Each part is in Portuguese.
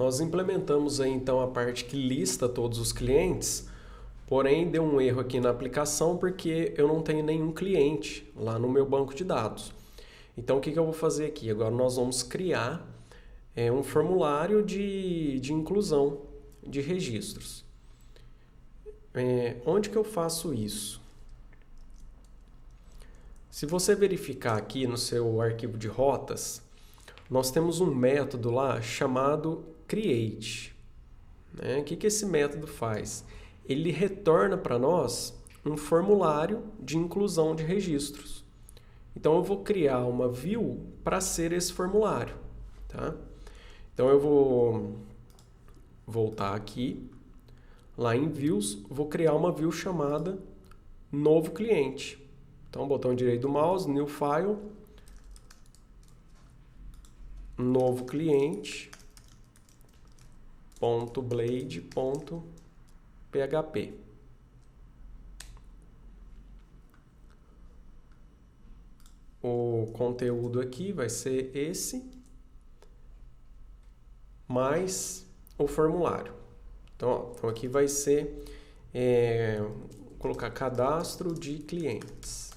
Nós implementamos aí então a parte que lista todos os clientes, porém deu um erro aqui na aplicação porque eu não tenho nenhum cliente lá no meu banco de dados. Então o que eu vou fazer aqui? Agora nós vamos criar um formulário de inclusão de registros. Onde que eu faço isso? Se você verificar aqui no seu arquivo de rotas, nós temos um método lá chamado create. O que esse método faz? Ele retorna para nós um formulário de inclusão de registros. Então eu vou criar uma view para ser esse formulário. Tá? Então eu vou voltar aqui, lá em views, vou criar uma view chamada novo cliente. Então, botão direito do mouse, new file, novo cliente, .blade.php. O conteúdo aqui vai ser esse, mais o formulário. Então aqui vai ser, vou colocar cadastro de clientes.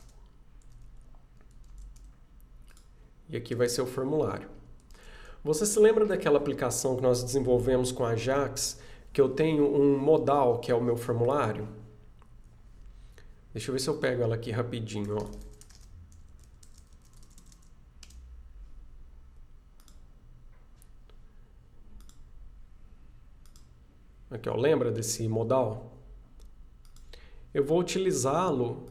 E aqui vai ser o formulário. Você se lembra daquela aplicação que nós desenvolvemos com a Ajax, que eu tenho um modal, que é o meu formulário? Deixa eu ver se eu pego ela aqui rapidinho. Aqui, lembra desse modal? Eu vou utilizá-lo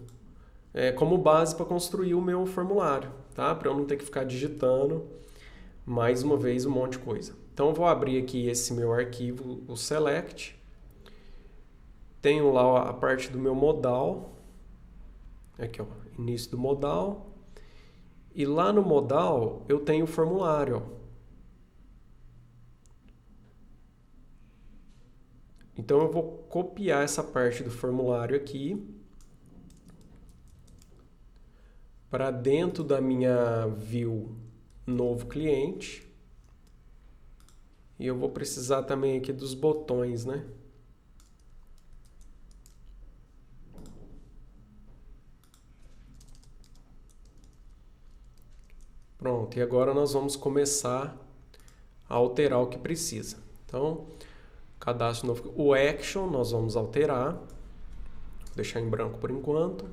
como base para construir o meu formulário, tá? Para eu não ter que ficar digitando mais uma vez um monte de coisa. Então eu vou abrir aqui esse meu arquivo, o select. Tenho lá a parte do meu modal. Aqui, início do modal. E lá no modal eu tenho o formulário. Então eu vou copiar essa parte do formulário aqui para dentro da minha view novo cliente. E eu vou precisar também aqui dos botões, né? Pronto, e agora nós vamos começar a alterar o que precisa. Então, cadastro novo. O action nós vamos alterar. Vou deixar em branco por enquanto.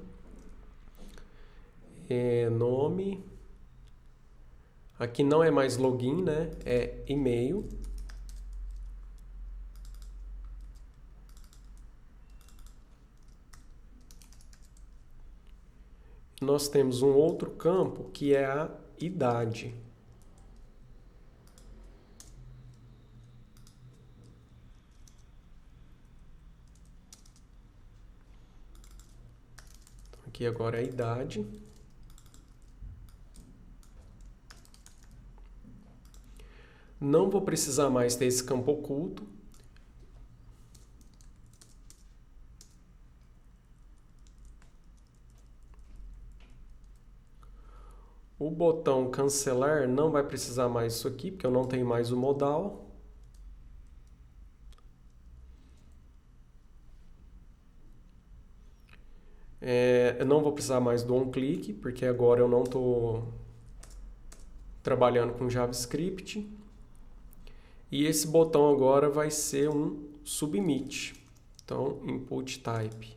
Nome. Aqui não é mais login, né? É e-mail. Nós temos um outro campo que é a idade. Então, aqui agora é a idade. Não vou precisar mais ter esse campo oculto. O botão cancelar não vai precisar mais isso aqui, porque eu não tenho mais o modal. Eu não vou precisar mais do onClick, porque agora eu não estou trabalhando com JavaScript. E esse botão agora vai ser um submit. Então, input type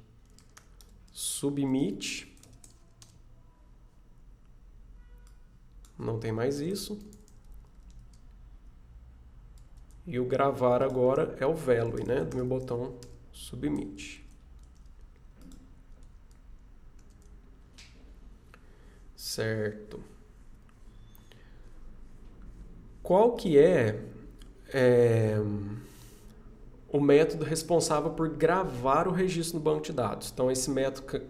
submit. Não tem mais isso. E o gravar agora é o value, né, do meu botão submit. Certo. Qual que é o método responsável por gravar o registro no banco de dados? Então, esse método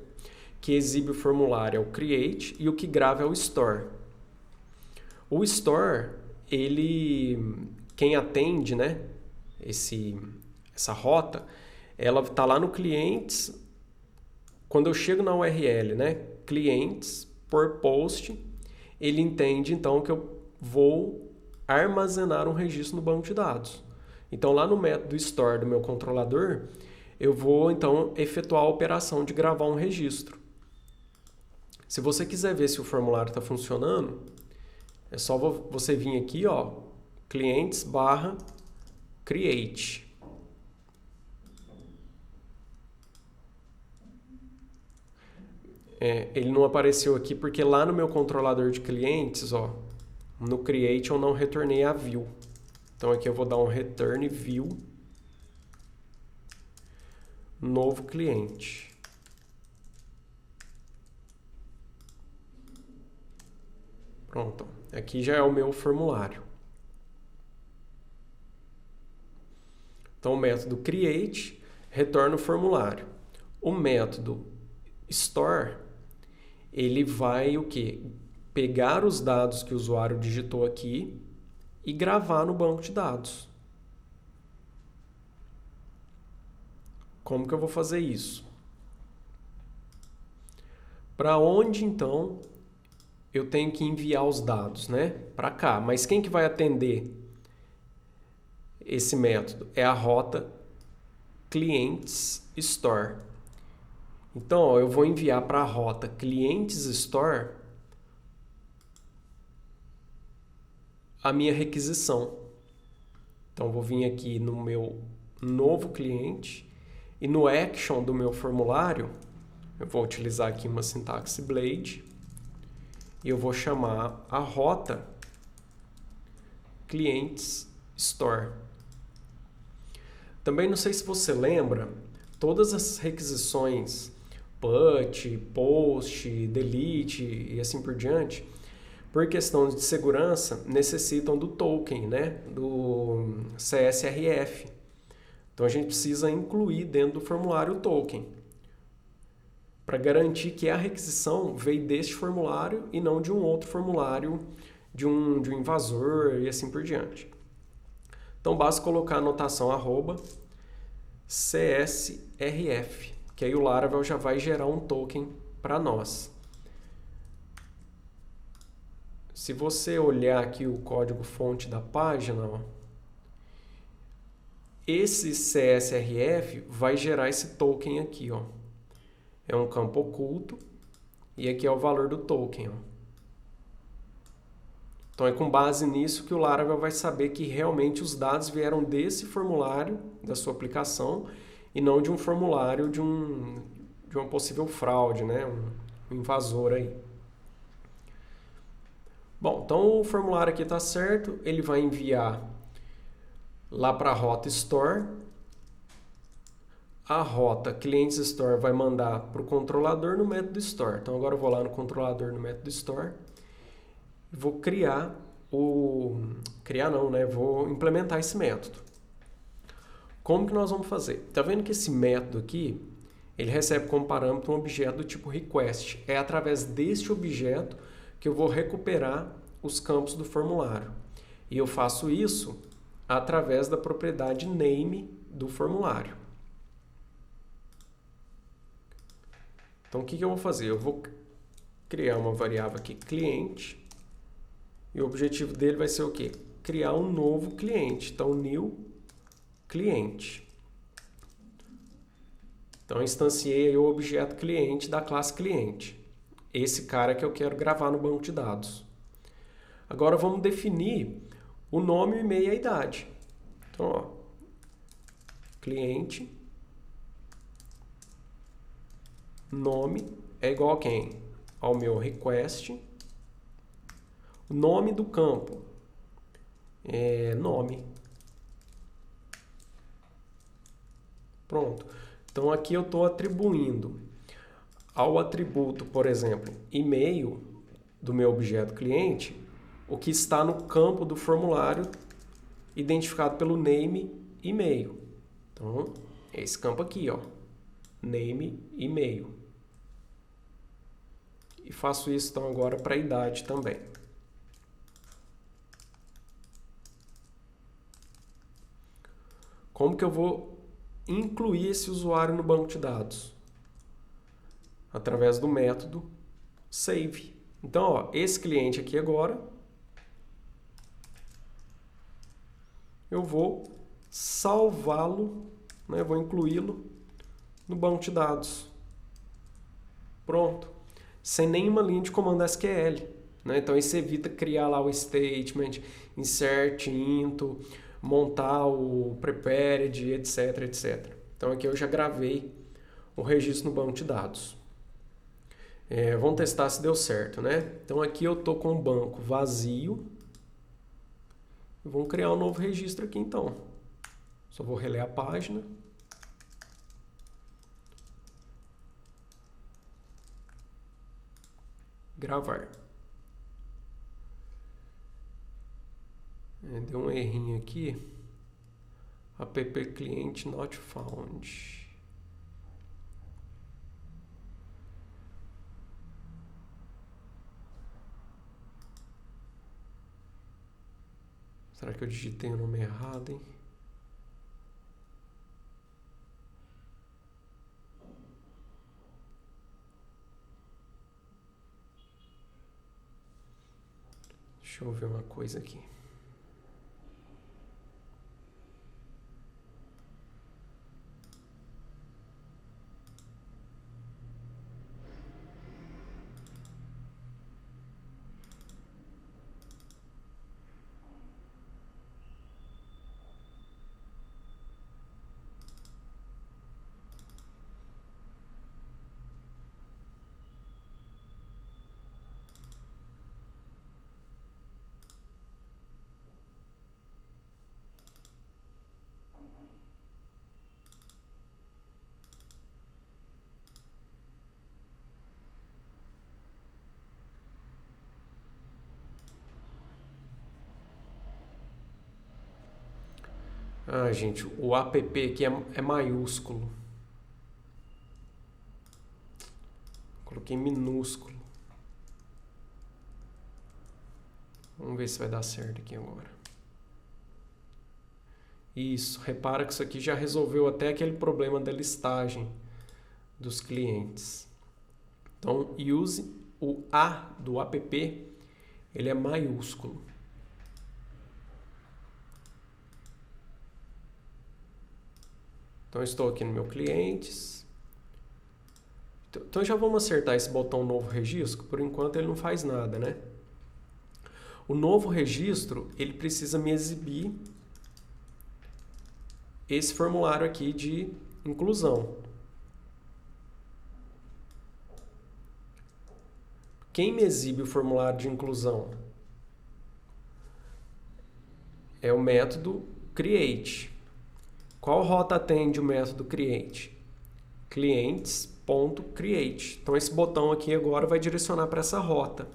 que exibe o formulário é o create e o que grava é o store. O store, quem atende, né, essa rota, ela está lá no clientes. Quando eu chego na URL, né, clientes por post, ele entende então que eu vou armazenar um registro no banco de dados. Então, lá no método store do meu controlador, eu vou, então, efetuar a operação de gravar um registro. Se você quiser ver se o formulário está funcionando, é só você vir aqui, ó, clientes/create. Ele não apareceu aqui porque lá no meu controlador de clientes, ó, no create eu não retornei a view. Então aqui eu vou dar um return view novo cliente. Pronto, aqui já é o meu formulário. Então o método create retorna o formulário. O método store, ele vai o quê? Pegar os dados que o usuário digitou aqui e gravar no banco de dados. Como que eu vou fazer isso? Para onde, então, eu tenho que enviar os dados, né? Para cá. Mas quem que vai atender esse método? É a rota clientes store. Então, ó, eu vou enviar para a rota clientes store a minha requisição. Então, vou vir aqui no meu novo cliente e no action do meu formulário, eu vou utilizar aqui uma sintaxe Blade e eu vou chamar a rota clientes store. Também não sei se você lembra, todas as requisições put, post, delete e assim por diante, por questão de segurança, necessitam do token, né? Do CSRF. Então a gente precisa incluir dentro do formulário o token, para garantir que a requisição veio deste formulário e não de um outro formulário de um invasor e assim por diante. Então basta colocar a anotação @CSRF, que aí o Laravel já vai gerar um token para nós. Se você olhar aqui o código fonte da página, ó, esse CSRF vai gerar esse token aqui, ó. É um campo oculto e aqui é o valor do token, ó. Então é com base nisso que o Laravel vai saber que realmente os dados vieram desse formulário da sua aplicação e não de um formulário de uma possível fraude, né? Um invasor aí. Bom, então o formulário aqui está certo, ele vai enviar lá para a rota store. A rota clientes store vai mandar para o controlador no método store. Então agora eu vou lá no controlador no método store e vou vou implementar esse método. Como que nós vamos fazer? Tá vendo que esse método aqui, ele recebe como parâmetro um objeto do tipo request. É através deste objeto que eu vou recuperar os campos do formulário. E eu faço isso através da propriedade name do formulário. Então, o que eu vou fazer? Eu vou criar uma variável aqui, cliente, e o objetivo dele vai ser o quê? Criar um novo cliente. Então, new cliente. Então, eu instanciei aí o objeto cliente da classe cliente. Esse cara que eu quero gravar no banco de dados. Agora, vamos definir o nome, o e-mail e a idade. Então, ó, cliente, nome é igual a quem? Ao meu request. O nome do campo é nome. Pronto. Então, aqui eu estou atribuindo ao atributo, por exemplo, e-mail do meu objeto cliente, o que está no campo do formulário identificado pelo name e-mail. Então, é esse campo aqui, ó, name e-mail. E faço isso então agora para a idade também. Como que eu vou incluir esse usuário no banco de dados? Através do método save. Então, ó, esse cliente aqui agora, eu vou salvá-lo, né? Eu vou incluí-lo no banco de dados. Pronto. Sem nenhuma linha de comando SQL. Né? Então isso evita criar lá o statement, insert, into, montar o prepared, etc, etc. Então aqui eu já gravei o registro no banco de dados. Vamos testar se deu certo, né? Então aqui eu estou com o banco vazio. Vamos criar um novo registro aqui então. Só vou reler a página. Gravar. Deu um errinho aqui. App client not found. Será que eu digitei o nome errado, hein? Deixa eu ver uma coisa aqui. Ah, gente, o app aqui é maiúsculo. Coloquei minúsculo. Vamos ver se vai dar certo aqui agora. Isso, repara que isso aqui já resolveu até aquele problema da listagem dos clientes. Então, use o A do app, ele é maiúsculo. Então, eu estou aqui no meu clientes. Então, já vamos acertar esse botão novo registro. Por enquanto, ele não faz nada, né? O novo registro, ele precisa me exibir esse formulário aqui de inclusão. Quem me exibe o formulário de inclusão? É o método create. Qual rota atende o método create? Clientes.create. Então esse botão aqui agora vai direcionar para essa rota.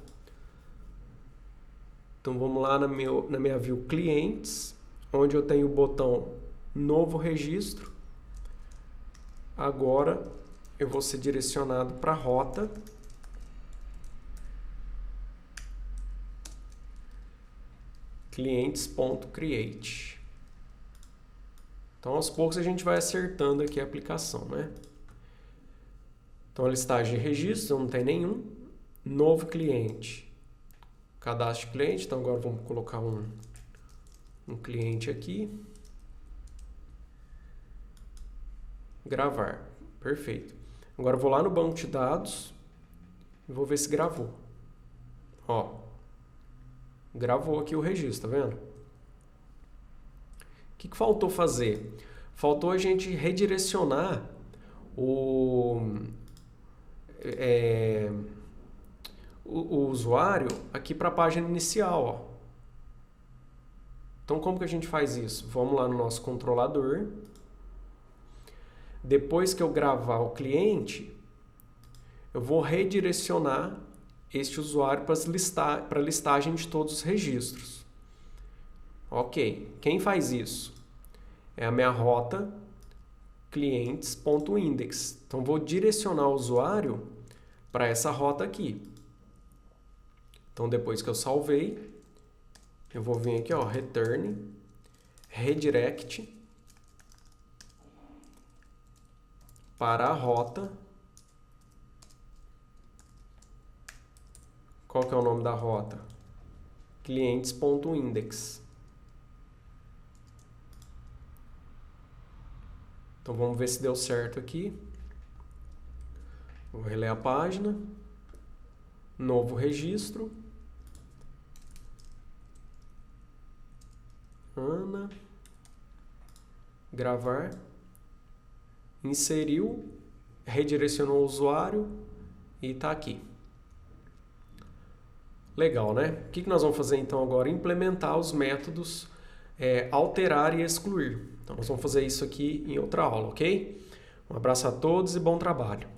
Então vamos lá na minha view clientes, onde eu tenho o botão novo registro. Agora eu vou ser direcionado para a rota clientes.create. Então aos poucos a gente vai acertando aqui a aplicação, né? Então a listagem de registros não tem nenhum. Novo cliente. Cadastro de cliente. Então agora vamos colocar um cliente aqui. Gravar. Perfeito. Agora eu vou lá no banco de dados e vou ver se gravou. Ó. Gravou aqui o registro, tá vendo? O que faltou fazer? Faltou a gente redirecionar o usuário aqui para a página inicial. Ó. Então, como que a gente faz isso? Vamos lá no nosso controlador. Depois que eu gravar o cliente, eu vou redirecionar este usuário para a listagem de todos os registros. Ok, quem faz isso? É a minha rota clientes.index. Então, vou direcionar o usuário para essa rota aqui. Então, depois que eu salvei, eu vou vir aqui, ó, return, redirect para a rota. Qual que é o nome da rota? Clientes.index. Então vamos ver se deu certo aqui. Vou reler a página. Novo registro. Ana. Gravar. Inseriu. Redirecionou o usuário. E está aqui. Legal, né? O que nós vamos fazer então agora? Implementar os métodos alterar e excluir. Então nós vamos fazer isso aqui em outra aula, ok? Um abraço a todos e bom trabalho.